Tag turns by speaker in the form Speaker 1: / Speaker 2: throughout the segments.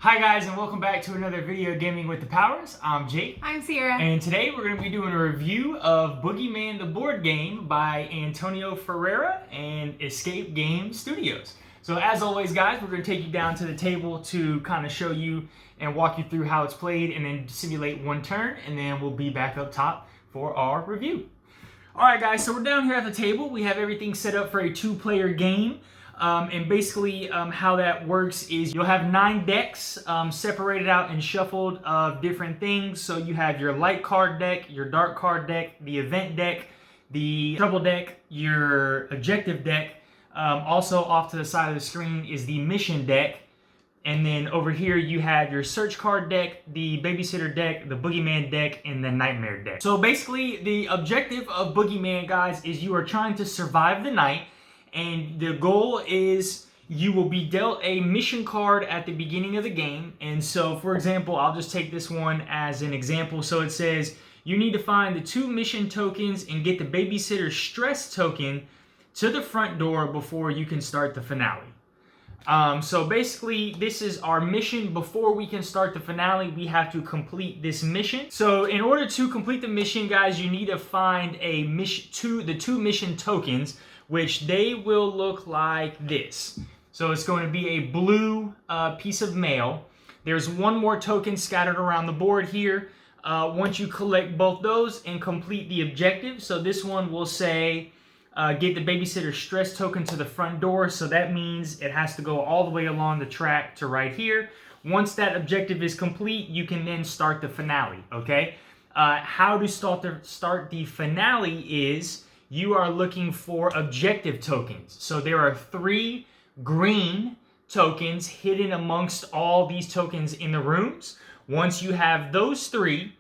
Speaker 1: Hi guys, and welcome back to another video Gaming with the Powers. I'm Jake.
Speaker 2: I'm Sara.
Speaker 1: And today we're going to be doing a review of Boogeyman The Board Game by Antonio Ferrara and Escape Game Studios. So as always guys, we're going to take you down to the table to kind of show you and walk you through how it's played and then simulate one turn, and then we'll be back up top for our review. Alright guys, so we're down here at the table. We have everything set up for a two-player game. And basically how that works is you'll have 9 decks separated out and shuffled of different things. So you have your light card deck, your dark card deck, the event deck, the trouble deck, your objective deck. Also off to the side of the screen is the mission deck. And then over here you have your search card deck, the babysitter deck, the boogeyman deck, and the nightmare deck. So basically the objective of Boogeyman, guys, is you are trying to survive the night. And the goal is you will be dealt a mission card at the beginning of the game. And so, for example, I'll just take this one as an example. So it says you need to find the 2 mission tokens and get the babysitter stress token to the front door before you can start the finale. So basically, this is our mission. Before we can start the finale, we have to complete this mission. So in order to complete the mission, guys, you need to find the 2 mission tokens, which they will look like this. So it's going to be a blue piece of mail. There's one more token scattered around the board here. Once you collect both those and complete the objective, so this one will say, get the babysitter stress token to the front door. So that means it has to go all the way along the track to right here. Once that objective is complete, you can then start the finale, okay? How to start the finale is you are looking for objective tokens. So there are 3 green tokens hidden amongst all these tokens in the rooms. Once you have those 3,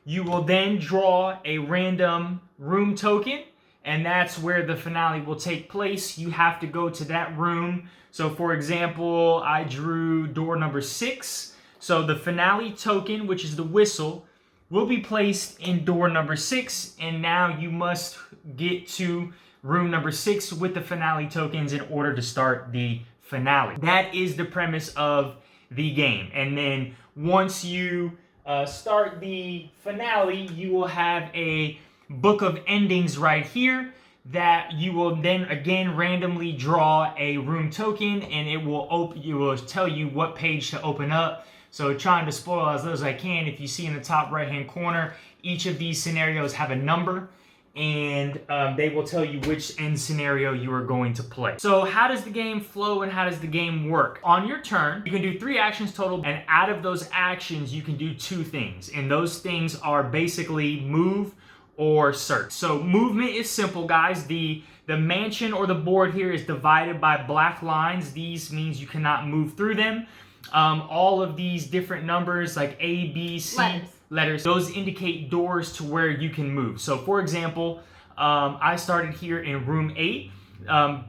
Speaker 1: you will then draw a random room token, and that's where the finale will take place. You have to go to that room. So for example, I drew door number 6. So the finale token, which is the whistle, will be placed in door number 6, and now you must get to room number 6 with the finale tokens in order to start the finale. That is the premise of the game. And then once you start the finale, you will have a book of endings right here that you will then again randomly draw a room token, and it will tell you what page to open up. So trying to spoil as little as I can, if you see in the top right hand corner, each of these scenarios have a number, and they will tell you which end scenario you are going to play. So how does the game flow and how does the game work? On your turn, you can do 3 actions total, and out of those actions, you can do 2 things. And those things are basically move or search. So movement is simple, guys. The mansion or the board here is divided by black lines. These means you cannot move through them. All of these different numbers like A, B, C, letters, those indicate doors to where you can move. So for example, I started here in room 8.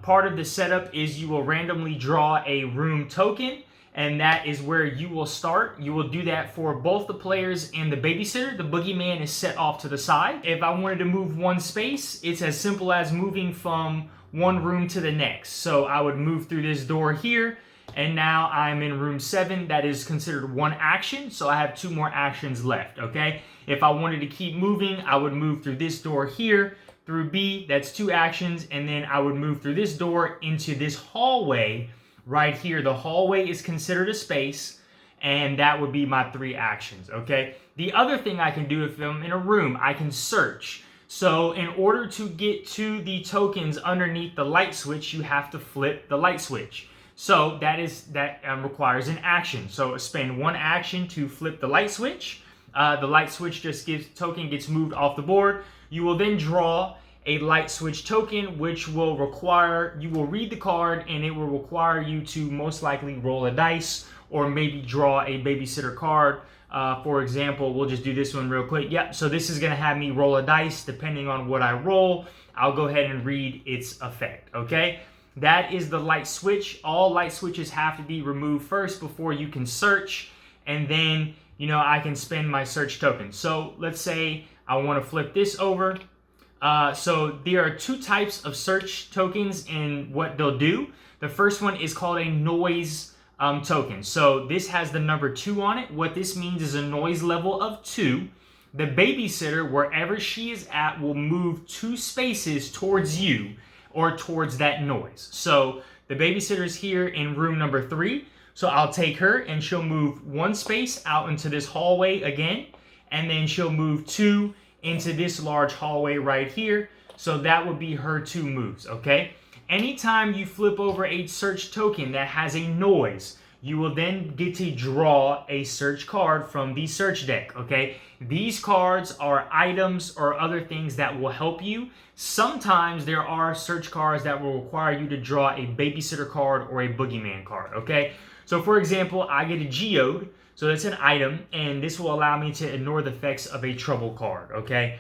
Speaker 1: Part of the setup is you will randomly draw a room token, and that is where you will start. You will do that for both the players and the babysitter. The boogeyman is set off to the side. If I wanted to move 1 space, it's as simple as moving from one room to the next. So I would move through this door here, and now I'm in room 7. That is considered 1 action, so I have 2 more actions left, okay? If I wanted to keep moving, I would move through this door here, through B, that's 2 actions, and then I would move through this door into this hallway right here. The hallway is considered a space, and that would be my 3 actions, okay? The other thing I can do if I'm in a room, I can search. So in order to get to the tokens underneath the light switch, you have to flip the light switch. So that requires an action. So spend 1 action to flip the light switch. The light switch token gets moved off the board. You will then draw a light switch token, which will require, you will read the card, and it will require you to most likely roll a dice or maybe draw a babysitter card. For example, we'll just do this one real quick. Yep, so this is gonna have me roll a dice. Depending on what I roll, I'll go ahead and read its effect, okay? That is the light switch. All light switches have to be removed first before you can search, and then, you know, I can spend my search token. So let's say I want to flip this over. So there are 2 types of search tokens and what they'll do. The first one is called a noise token. So this has the number 2 on it. What this means is a noise level of 2. The babysitter, wherever she is at, will move 2 spaces towards you or towards that noise. So the babysitter is here in room number 3. So I'll take her and she'll move 1 space out into this hallway again. And then she'll move 2 into this large hallway right here. So that would be her 2 moves, okay? Anytime you flip over a search token that has a noise, you will then get to draw a search card from the search deck, okay? These cards are items or other things that will help you. Sometimes there are search cards that will require you to draw a babysitter card or a boogeyman card, okay? So for example, I get a geode, so that's an item, and this will allow me to ignore the effects of a trouble card, okay?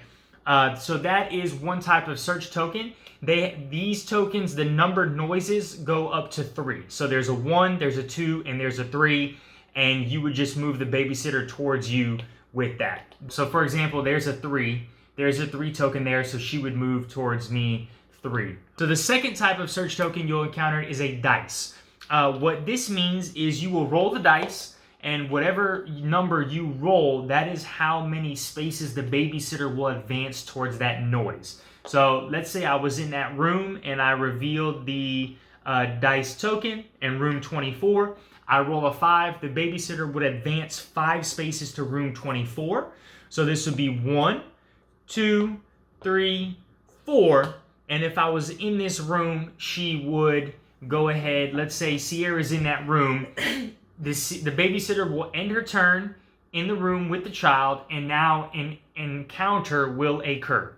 Speaker 1: So that is one type of search token. These tokens, the numbered noises go up to 3. So there's a 1, there's a 2, and there's a 3, and you would just move the babysitter towards you with that. So for example, there's a 3. There's a 3 token there, so she would move towards me 3. So the second type of search token you'll encounter is a dice. What this means is you will roll the dice, and whatever number you roll, that is how many spaces the babysitter will advance towards that noise. So let's say I was in that room and I revealed the dice token in room 24. I roll a 5. The babysitter would advance 5 spaces to room 24. So this would be 1, 2, 3, 4. And if I was in this room, she would go ahead. Let's say Sierra's in that room. The babysitter will end her turn in the room with the child, and now an encounter will occur.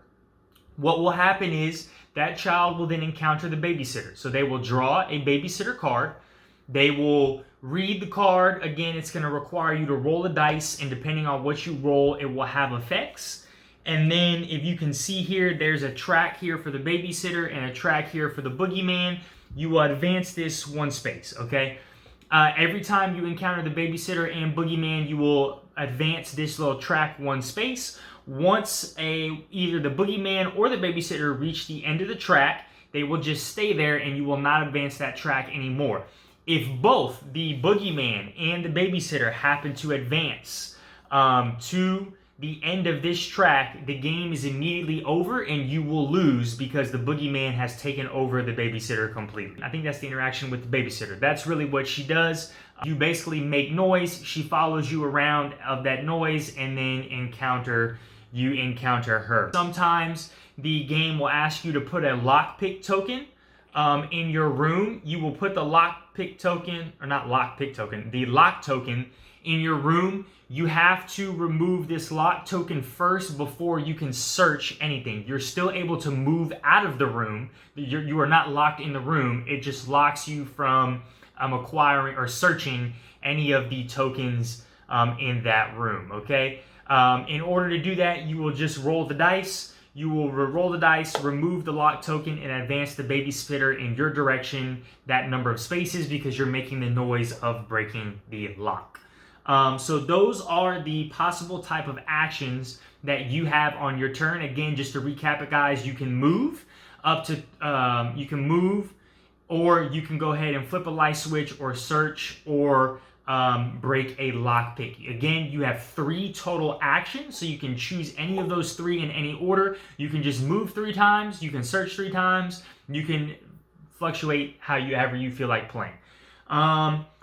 Speaker 1: What will happen is that child will then encounter the babysitter. So they will draw a babysitter card. They will read the card. Again, it's going to require you to roll the dice, and depending on what you roll, it will have effects. And then if you can see here, there's a track here for the babysitter and a track here for the boogeyman. You will advance this 1 space, okay? Every time you encounter the babysitter and boogeyman, you will advance this little track 1 space. Once either the boogeyman or the babysitter reach the end of the track, they will just stay there and you will not advance that track anymore. If both the boogeyman and the babysitter happen to advance to the end of this track, the game is immediately over and you will lose because the boogeyman has taken over the babysitter completely. I think that's the interaction with the babysitter. That's really what she does. You basically make noise, she follows you around of that noise, and then you encounter her. Sometimes the game will ask you to put a lockpick token in your room. You will put the lockpick token, or not lockpick token, the lock token in your room. You have to remove this lock token first before you can search anything. You're still able to move out of the room. You are not locked in the room. It just locks you from acquiring or searching any of the tokens in that room, okay? In order to do that, you will just roll the dice. You will roll the dice, remove the lock token, and advance the babysitter in your direction that number of spaces because you're making the noise of breaking the lock. So those are the possible type of actions that you have on your turn. Again, just to recap it, guys, you can move up to, you can move, or you can go ahead and flip a light switch or search or break a lockpick. Again, you have 3 total actions, so you can choose any of those 3 in any order. You can just move 3 times, you can search 3 times, you can fluctuate however you feel like playing.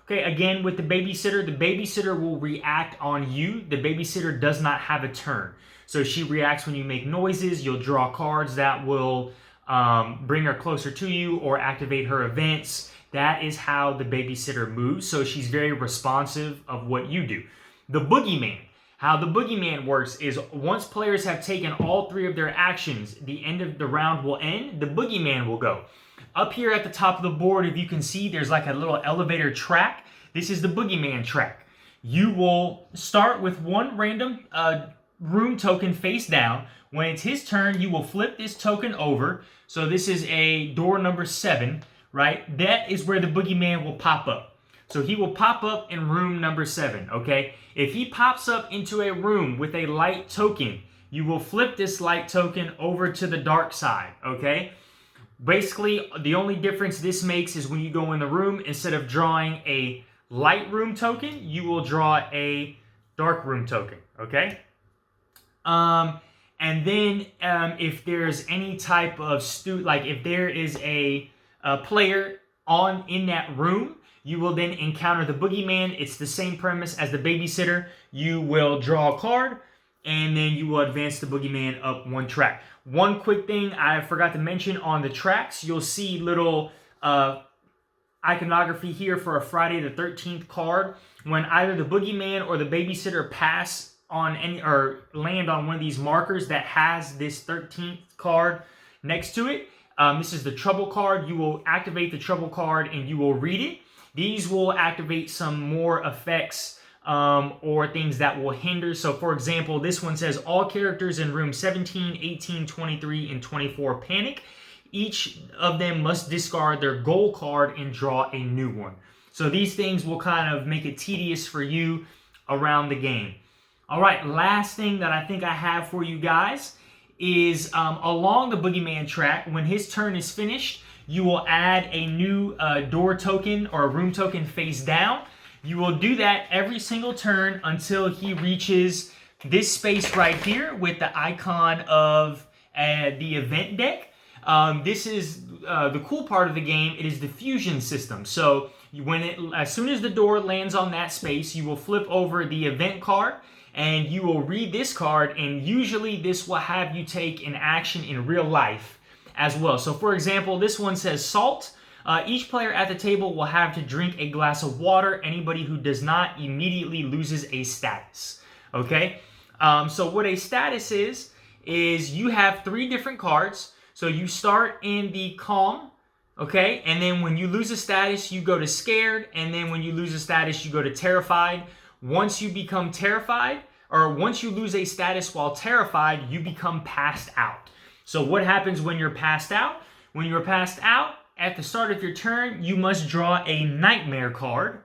Speaker 1: Okay, again, with the babysitter will react on you. The babysitter does not have a turn. So she reacts when you make noises. You'll draw cards that will bring her closer to you or activate her events. That is how the babysitter moves. So she's very responsive of what you do. The boogeyman. How the boogeyman works is once players have taken all 3 of their actions, the end of the round will end, the boogeyman will go. Up here at the top of the board, if you can see, there's like a little elevator track. This is the boogeyman track. You will start with 1 random room token face down. When it's his turn, you will flip this token over. So this is a door number 7, right? That is where the boogeyman will pop up. So he will pop up in room number 7, okay? If he pops up into a room with a light token, you will flip this light token over to the dark side, okay? Basically, the only difference this makes is when you go in the room, instead of drawing a light room token, you will draw a dark room token, okay? And then if there's any type of if there is a player in that room, you will then encounter the boogeyman. It's the same premise as the babysitter. You will draw a card, and then you will advance the boogeyman up one track. One quick thing I forgot to mention, on the tracks, you'll see little iconography here for a Friday the 13th card. When either the boogeyman or the babysitter pass on any or land on one of these markers that has this 13th card next to it, this is the trouble card. You will activate the trouble card and you will read it. These will activate some more effects or things that will hinder. So for example, this one says all characters in room 17, 18, 23, and 24 panic. Each of them must discard their goal card and draw a new one. So these things will kind of make it tedious for you around the game. All right, last thing that I think I have for you guys is along the boogeyman track, when his turn is finished, you will add a new door token or a room token face down. You will do that every single turn until he reaches this space right here with the icon of the event deck. This is the cool part of the game. It is the fusion system. So as soon as the door lands on that space, you will flip over the event card and you will read this card, and usually this will have you take an action in real life as well. So for example, this one says salt. Each player at the table will have to drink a glass of water. Anybody who does not immediately loses a status. Okay? So what a status is you have 3 different cards. So you start in the calm, okay? And then when you lose a status, you go to scared. And then when you lose a status, you go to terrified. Once you become terrified, or once you lose a status while terrified, you become passed out. So what happens when you're passed out? When you're passed out, at the start of your turn, you must draw a nightmare card.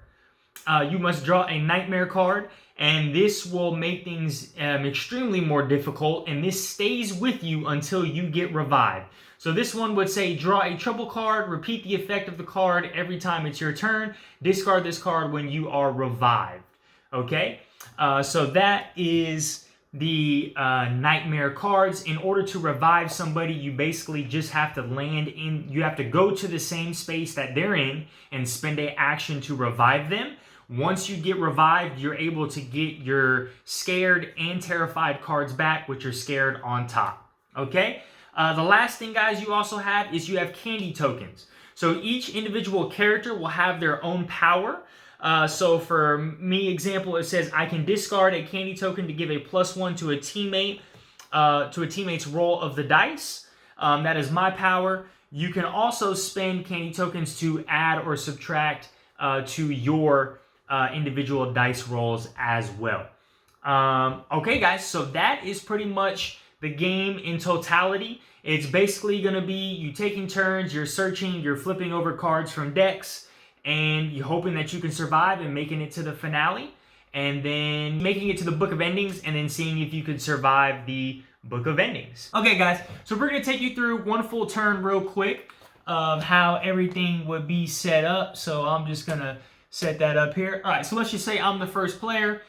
Speaker 1: And this will make things extremely more difficult, and this stays with you until you get revived. So this one would say, draw a trouble card, repeat the effect of the card every time it's your turn, discard this card when you are revived. Okay? So that is the nightmare cards. In order to revive somebody, you basically just have to you have to go to the same space that they're in and spend an action to revive them. Once you get revived, you're able to get your scared and terrified cards back, which are scared on top. Okay? The last thing, guys, you also have is you have candy tokens. So each individual character will have their own power. So for me, example, it says I can discard a candy token to give a +1 to a teammate, to a teammate's roll of the dice. That is my power. You can also spend candy tokens to add or subtract to your individual dice rolls as well. Okay, guys, so that is pretty much the game in totality. It's basically going to be you taking turns, you're searching, you're flipping over cards from decks, and you're hoping that you can survive and making it to the finale, and then making it to the Book of Endings, and then seeing if you could survive the Book of Endings. Okay, guys, so we're going to take you through one full turn real quick of how everything would be set up. So I'm just going to set that up here. All right, so let's just say I'm the first player.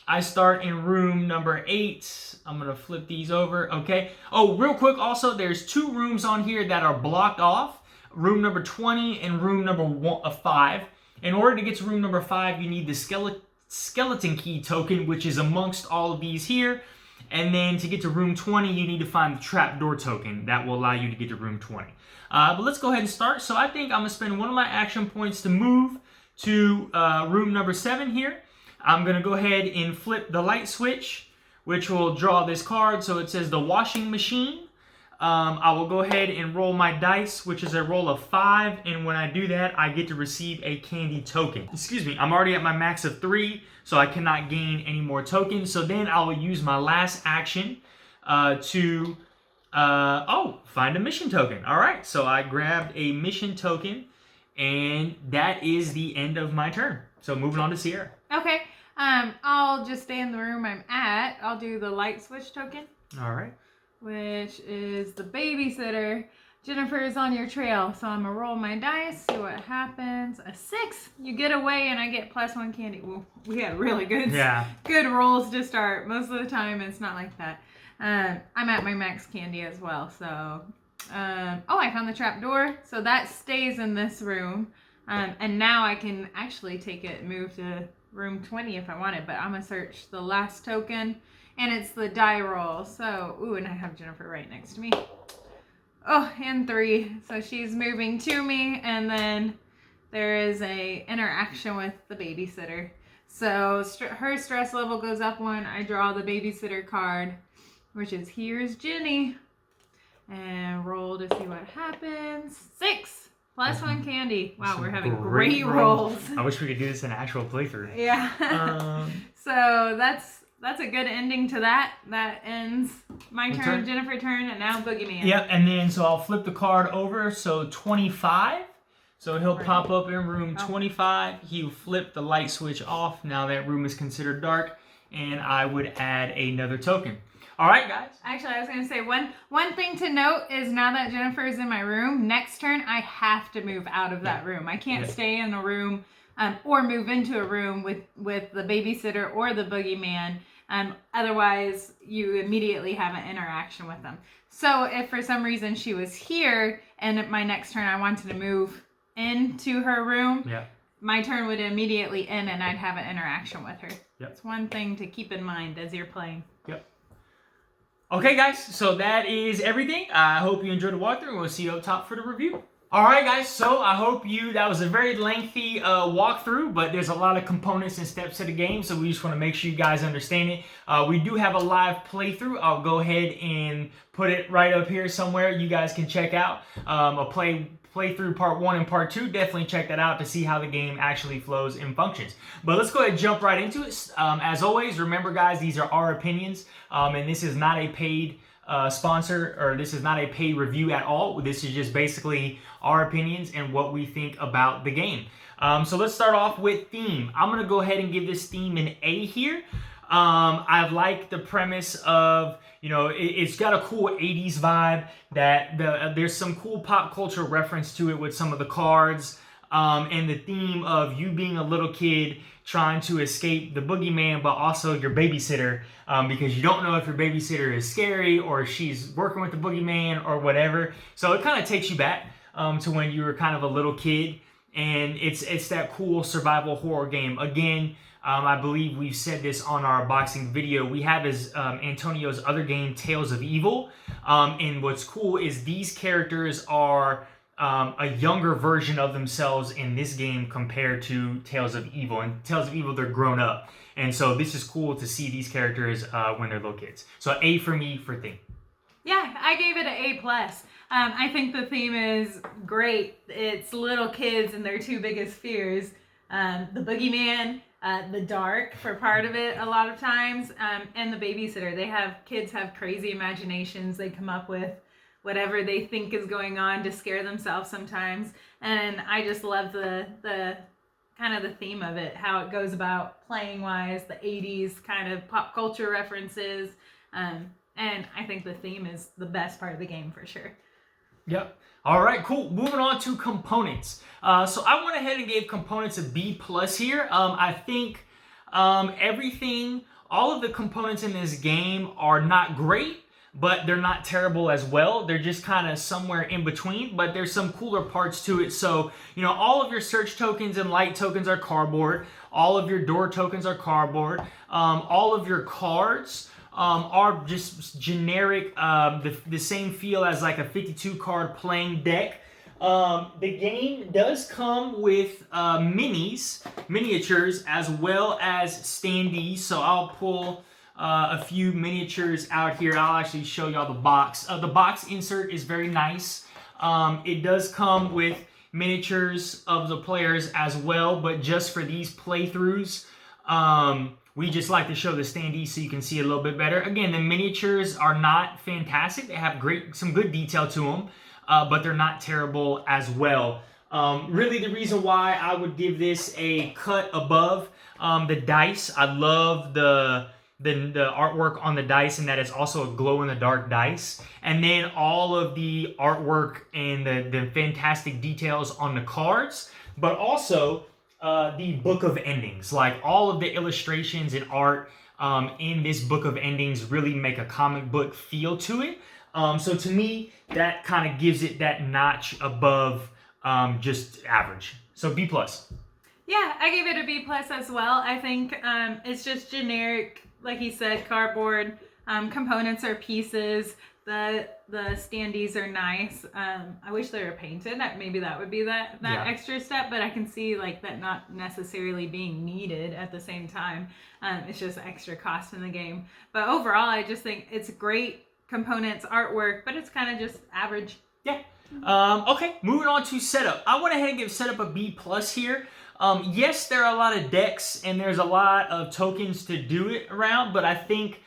Speaker 1: I start in room number 8. I'm going to flip these over, okay? Oh, real quick also, there's 2 rooms on here that are blocked off. Room number 20 and room number 5. In order to get to room number 5, you need the skeleton key token, which is amongst all of these here. And then to get to room 20, you need to find the trapdoor token. That will allow you to get to room 20. But let's go ahead and start. So I think I'm going to spend one of my action points to move to room number 7 here. I'm going to go ahead and flip the light switch, which will draw this card. So it says the washing machine. I will go ahead and roll my dice, which is a roll of 5. And when I do that, I get to receive a candy token. Excuse me, I'm already at my max of 3, so I cannot gain any more tokens. So then I will use my last action to find a mission token. All right, so I grabbed a mission token, and that is the end of my turn. So moving on to Sierra.
Speaker 2: Okay, I'll just stay in the room I'm at. I'll do the light switch token.
Speaker 1: All right.
Speaker 2: Which is the babysitter. Jennifer is on your trail. So I'm gonna roll my dice, see what happens. A 6, you get away and I get +1 candy. Well, we had really good rolls to start. Most of the time it's not like that. I'm at my max candy as well. So, oh, I found the trap door. So that stays in this room. And now I can actually take it and move to room 20 if I wanted, but I'm gonna search the last token and it's the die roll. So, ooh, and I have Jennifer right next to me. Oh, and 3. So she's moving to me, and then there is a interaction with the babysitter. So her stress level goes up 1. I draw the babysitter card, which is here's Jenny, and roll to see what happens. 6 +1 candy. Wow, we're having great rolls.
Speaker 1: I wish we could do this in actual playthrough.
Speaker 2: Yeah. So that's a good ending to that. That ends my turn, Jennifer turn, and now Boogeyman.
Speaker 1: Yep, and then so I'll flip the card over. So 25. So he'll pop up in room 25. He'll flip the light switch off. Now that room is considered dark, and I would add another token. All right, guys.
Speaker 2: Actually, I was going to say one thing to note is now that Jennifer is in my room, next turn I have to move out of that room. I can't stay in a room or move into a room with the babysitter or the boogeyman. Otherwise, you immediately have an interaction with them. So if for some reason she was here and at my next turn I wanted to move into her room, my turn would immediately end and I'd have an interaction with her. It's one thing to keep in mind as you're playing.
Speaker 1: Okay, guys, so that is everything. I hope you enjoyed the walkthrough. We'll see you up top for the review. All right, guys, so I hope that was a very lengthy walkthrough, but there's a lot of components and steps to the game, so we just want to make sure you guys understand it. We do have a live playthrough. I'll go ahead and put it right up here somewhere. You guys can check out a playthrough part 1 and part 2. Definitely check that out to see how the game actually flows and functions. But let's go ahead and jump right into it. As always, remember, guys, these are our opinions, and this is not a paid sponsor, or this is not a paid review at all. This is just basically our opinions and what we think about the game. So let's start off with theme. I'm gonna go ahead and give this theme an A here. I like the premise of, it's got a cool 80s vibe, that there's some cool pop culture reference to it with some of the cards, and the theme of you being a little kid trying to escape the boogeyman, but also your babysitter, because you don't know if your babysitter is scary or she's working with the boogeyman or whatever. So it kind of takes you back to when you were kind of a little kid, and it's that cool survival horror game. Again, I believe we've said this on our boxing video. We have Antonio's other game, Tales of Evil, and what's cool is these characters are a younger version of themselves in this game compared to Tales of Evil. In Tales of Evil, they're grown up. And so this is cool to see these characters when they're little kids. So A for me for theme.
Speaker 2: Yeah, I gave it an A+. I think the theme is great. It's little kids and their 2 biggest fears. The boogeyman, the dark for part of it a lot of times, and the babysitter. Kids have crazy imaginations. They come up with whatever they think is going on to scare themselves sometimes. And I just love the kind of the theme of it, how it goes about playing wise, the 80s kind of pop culture references. And I think the theme is the best part of the game for sure.
Speaker 1: Yep. All right, cool. Moving on to components. So I went ahead and gave components a B+ here. I think everything, all of the components in this game are not great, but they're not terrible as well. They're just kind of somewhere in between, but there's some cooler parts to it. So, all of your search tokens and light tokens are cardboard. All of your door tokens are cardboard. All of your cards are just generic, the same feel as like a 52 card playing deck. The game does come with miniatures, as well as standees. So I'll pull a few miniatures out here. I'll actually show y'all the box. The box insert is very nice. It does come with miniatures of the players as well, but just for these playthroughs, we just like to show the standees so you can see a little bit better. Again, the miniatures are not fantastic. They have some good detail to them, but they're not terrible as well. Really, the reason why I would give this a cut above the dice, I love the the artwork on the dice, and that is also a glow-in-the-dark dice. And then all of the artwork and the fantastic details on the cards, but also the Book of Endings. Like, all of the illustrations and art in this Book of Endings really make a comic book feel to it. So to me, that kind of gives it that notch above just average. So B+.
Speaker 2: Yeah, I gave it a B+ as well. I think it's just generic, like he said, cardboard. Components are pieces. The standees are nice. I wish they were painted. Maybe that would be that extra step, but I can see like that not necessarily being needed at the same time. It's just extra cost in the game. But overall, I just think it's great components, artwork, but it's kind of just average.
Speaker 1: Yeah. Okay, moving on to setup. I went ahead and give setup a B+ here. Yes, there are a lot of decks and there's a lot of tokens to do it around, but I think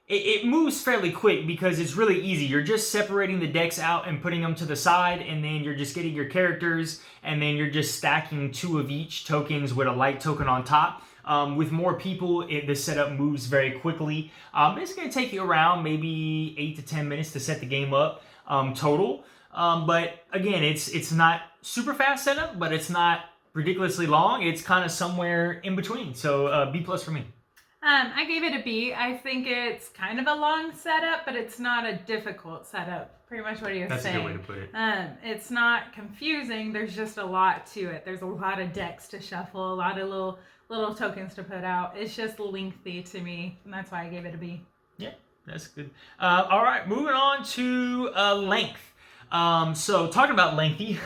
Speaker 1: it moves fairly quick because it's really easy. You're just separating the decks out and putting them to the side, and then you're just getting your characters, and then you're just stacking 2 of each tokens with a light token on top. With more people, the setup moves very quickly. It's going to take you around maybe 8 to 10 minutes to set the game up total. But again, it's not super fast setup, but it's not ridiculously long. It's kind of somewhere in between. So B+ for me.
Speaker 2: I gave it a B. I think it's kind of a long setup, but it's not a difficult setup. Pretty much what he was saying.
Speaker 1: That's a good way to put it.
Speaker 2: It's not confusing. There's just a lot to it. There's a lot of decks to shuffle, a lot of little tokens to put out. It's just lengthy to me, and that's why I gave it a B.
Speaker 1: Yeah, that's good. All right, moving on to length. So talking about lengthy,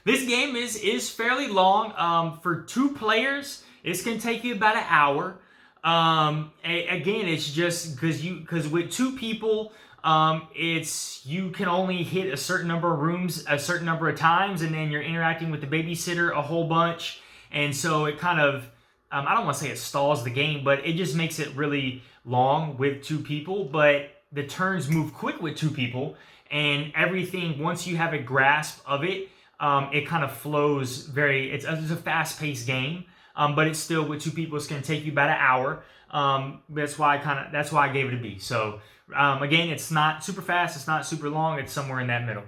Speaker 1: this game is fairly long. For 2 players, it's going to take you about an hour. Again, it's just because with 2 people, you can only hit a certain number of rooms a certain number of times, and then you're interacting with the babysitter a whole bunch, and so it kind of I don't want to say it stalls the game, but it just makes it really long with 2 people. But the turns move quick with 2 people, and everything, once you have a grasp of it, it kind of flows very. It's a fast-paced game. But it's still, with 2 people, it's going to take you about an hour. That's why I gave it a B. So again, it's not super fast, it's not super long, it's somewhere in that middle.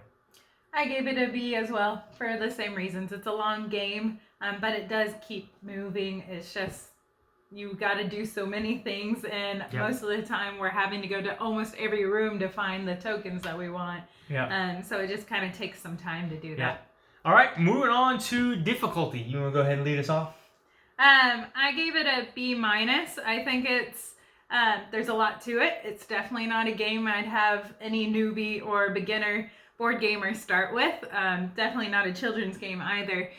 Speaker 2: I gave it a B as well for the same reasons. It's a long game, but it does keep moving. It's just you got to do so many things, and most of the time we're having to go to almost every room to find the tokens that we want. So it just kind of takes some time to do that.
Speaker 1: All right, moving on to difficulty. You want to go ahead and lead us off?
Speaker 2: I gave it a B-. I think it's there's a lot to it. It's definitely not a game I'd have any newbie or beginner board gamer start with. Definitely not a children's game either.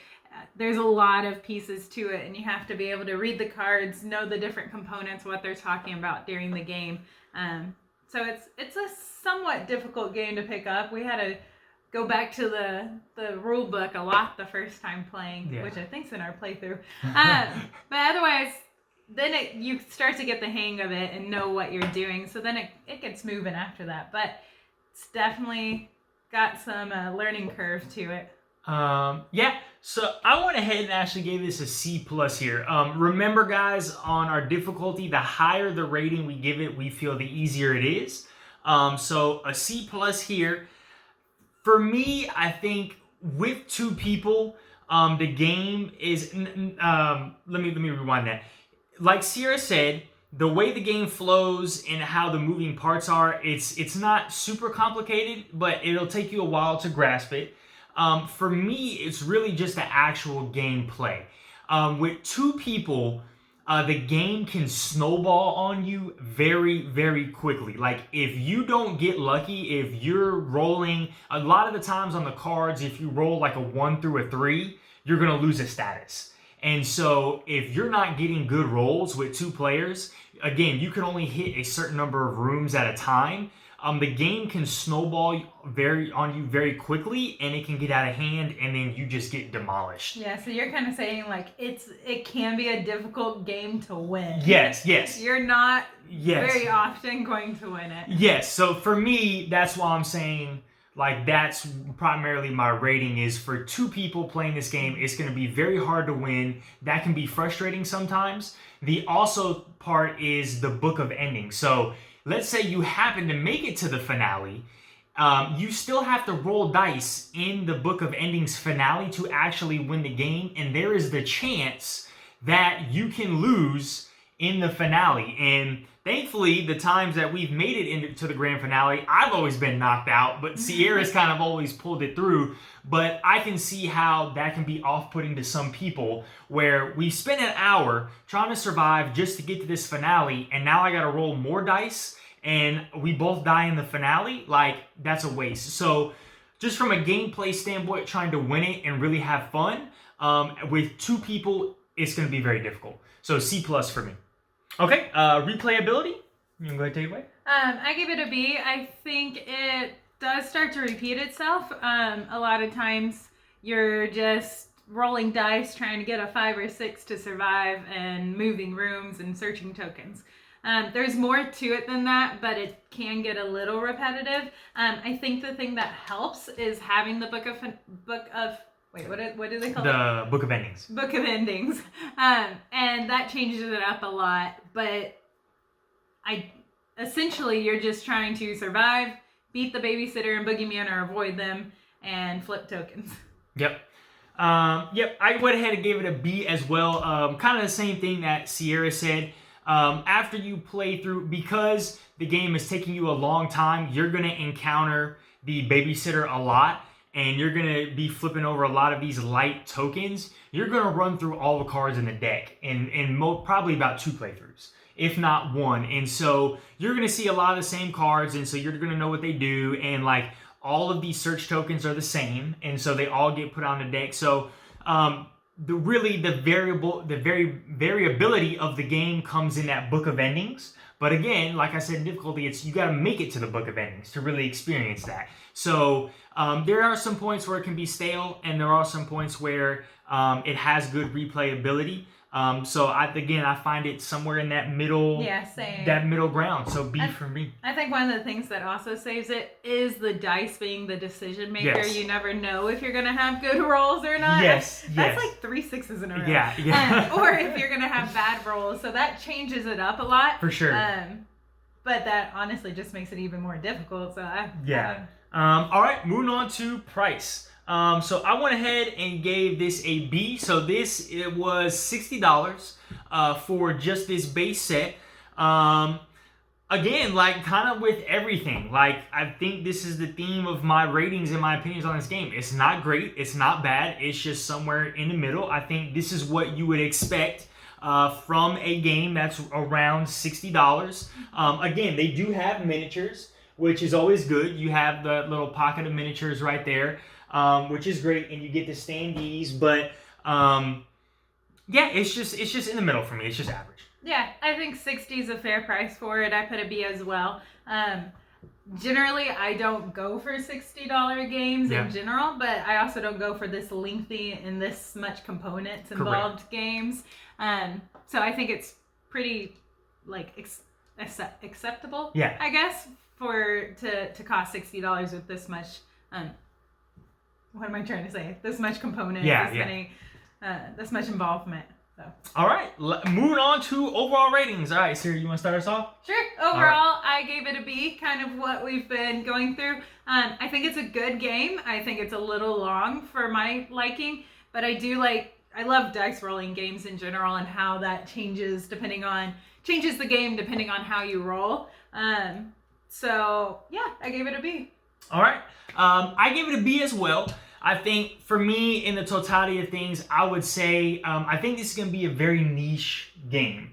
Speaker 2: There's a lot of pieces to it, and you have to be able to read the cards, know the different components, what they're talking about during the game. So it's a somewhat difficult game to pick up. We had to go back to the rule book a lot the first time playing, which I think's in our playthrough. But otherwise, then you start to get the hang of it and know what you're doing. So then it gets moving after that. But it's definitely got some learning curve to it.
Speaker 1: So I went ahead and actually gave this a C+ here. Remember, guys, on our difficulty, the higher the rating we give it, we feel the easier it is. So a C+ here. For me, I think with 2 people, the game is. Let me rewind that. Like Sierra said, the way the game flows and how the moving parts are, it's not super complicated, but it'll take you a while to grasp it. For me, it's really just the actual gameplay. With 2 people, the game can snowball on you very, very quickly. Like, if you don't get lucky, if you're rolling, a lot of the times on the cards, if you roll like a 1 through a 3, you're going to lose a status. And so if you're not getting good rolls with 2 players, again, you can only hit a certain number of rooms at a time. The game can snowball on you very quickly, and it can get out of hand, and then you just get demolished.
Speaker 2: Yeah, so you're kind of saying like it can be a difficult game to win.
Speaker 1: Yes.
Speaker 2: You're not very often going to win it.
Speaker 1: Yes, so for me, that's why I'm saying like that's primarily my rating is for 2 people playing this game. It's going to be very hard to win. That can be frustrating sometimes. The also part is the book of endings. So let's say you happen to make it to the finale. You still have to roll dice in the book of endings finale to actually win the game. And there is the chance that you can lose in the finale. And thankfully, the times that we've made it into the grand finale, I've always been knocked out, but Sierra's kind of always pulled it through. But I can see how that can be off-putting to some people, where we spent an hour trying to survive just to get to this finale, and now I got to roll more dice, and we both die in the finale. Like, that's a waste. So just from a gameplay standpoint, trying to win it and really have fun, with 2 people, it's going to be very difficult. So C+ for me. Okay, replayability. You can go ahead and take it away.
Speaker 2: I give it a B. I think it does start to repeat itself. A lot of times you're just rolling dice, trying to get a 5 or 6 to survive, and moving rooms and searching tokens. There's more to it than that, but it can get a little repetitive. I think the thing that helps is having the book of wait, what do they call it?
Speaker 1: The Book of Endings.
Speaker 2: Book of Endings. And that changes it up a lot. But essentially, you're just trying to survive, beat the babysitter and boogeyman or avoid them, and flip tokens.
Speaker 1: Yep. I went ahead and gave it a B as well. Kind of the same thing that Sierra said. After you play through, because the game is taking you a long time, you're going to encounter the babysitter a lot. And you're going to be flipping over a lot of these light tokens. You're going to run through all the cards in the deck in probably about 2 playthroughs, if not 1. And so you're going to see a lot of the same cards, and so you're going to know what they do. And like all of these search tokens are the same, and so they all get put on the deck. So the variability of the game comes in that Book of Endings. But again, like I said, difficulty, it's you got to make it to the Book of Endings to really experience that. So there are some points where it can be stale, and there are some points where it has good replayability. So I find it somewhere in that middle,
Speaker 2: same.
Speaker 1: That middle ground. So B for me.
Speaker 2: I think one of the things that also saves it is the dice being the decision maker.
Speaker 1: Yes.
Speaker 2: You never know if you're gonna have good rolls or not.
Speaker 1: Yes,
Speaker 2: That's like 3 6s in a row.
Speaker 1: Yeah.
Speaker 2: Or if you're gonna have bad rolls, so that changes it up a lot.
Speaker 1: For sure.
Speaker 2: But that honestly just makes it even more difficult. So
Speaker 1: all right, moving on to price. So I went ahead and gave this a B. So it was $60 for just this base set. Again, like kind of with everything, like I think this is the theme of my ratings and my opinions on this game. It's not great, it's not bad, it's just somewhere in the middle. I think this is what you would expect from a game that's around $60. Again, they do have miniatures, which is always good. You have the little pocket of miniatures right there, which is great, and you get the standees. But it's just in the middle for me. It's just average.
Speaker 2: Yeah, I think 60 is a fair price for it. I put a B as well. Generally, I don't go for $60 games in general, but I also don't go for this lengthy and this much components involved games. So I think it's pretty acceptable. Yeah, I guess to cost $60 with this much. What am I trying to say? This much components. This much involvement. So.
Speaker 1: All right, moving on to overall ratings. All right, Siri, you want to start us off?
Speaker 2: Sure. Overall, I gave it a B, kind of what we've been going through. I think it's a good game. I think it's a little long for my liking, but I love dice rolling games in general and how that changes the game depending on how you roll. So yeah, I gave it a B.
Speaker 1: All right, I gave it a B as well. I think for me, in the totality of things, I would say I think this is going to be a very niche game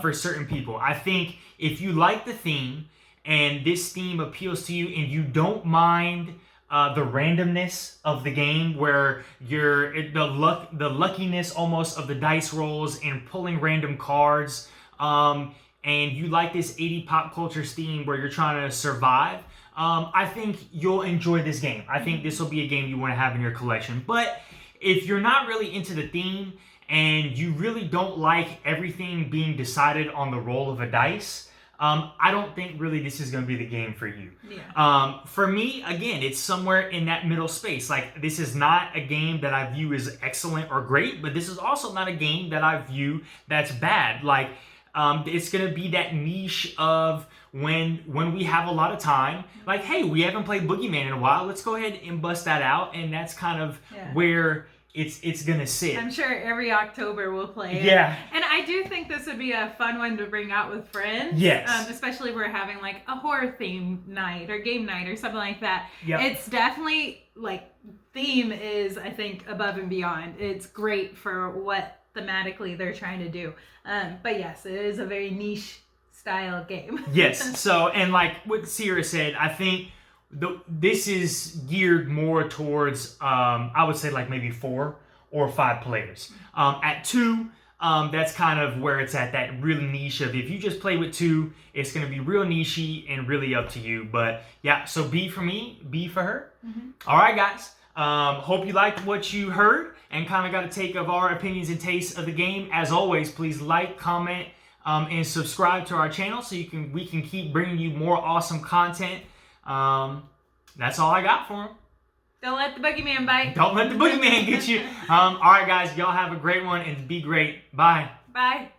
Speaker 1: for certain people. I think if you like the theme and this theme appeals to you and you don't mind the randomness of the game where the luckiness almost of the dice rolls and pulling random cards, and you like this 80 pop culture theme where you're trying to survive, I think you'll enjoy this game. I think this will be a game you want to have in your collection. But if you're not really into the theme and you really don't like everything being decided on the roll of a dice, I don't think really this is going to be the game for you.
Speaker 2: Yeah.
Speaker 1: For me, again, it's somewhere in that middle space. Like, this is not a game that I view as excellent or great, but this is also not a game that I view that's bad. Like, it's going to be that niche of when we have a lot of time, like, hey, we haven't played Boogeyman in a while, let's go ahead and bust that out, and that's kind of where it's gonna sit.
Speaker 2: I'm sure every October we'll play it.
Speaker 1: Yeah.
Speaker 2: And I do think this would be a fun one to bring out with friends.
Speaker 1: Yes.
Speaker 2: Especially if we're having like a horror theme night or game night or something like that.
Speaker 1: Yep.
Speaker 2: It's definitely like theme is, I think, above and beyond. It's great for what thematically they're trying to do. But yes, it is a very niche style game.
Speaker 1: Yes. So, and like what Sierra said, I think this is geared more towards, I would say like maybe 4 or 5 players. At 2, that's kind of where it's at, that really niche of if you just play with 2, it's going to be real nichey and really up to you. But yeah, so B for me, B for her. Mm-hmm. All right, guys. Hope you liked what you heard and kind of got a take of our opinions and tastes of the game. As always, please like, comment, and subscribe to our channel so we can keep bringing you more awesome content. That's all I got for him.
Speaker 2: Don't let the Boogeyman bite.
Speaker 1: Don't let the Boogeyman get you. All right, guys. Y'all have a great one and be great. Bye.
Speaker 2: Bye.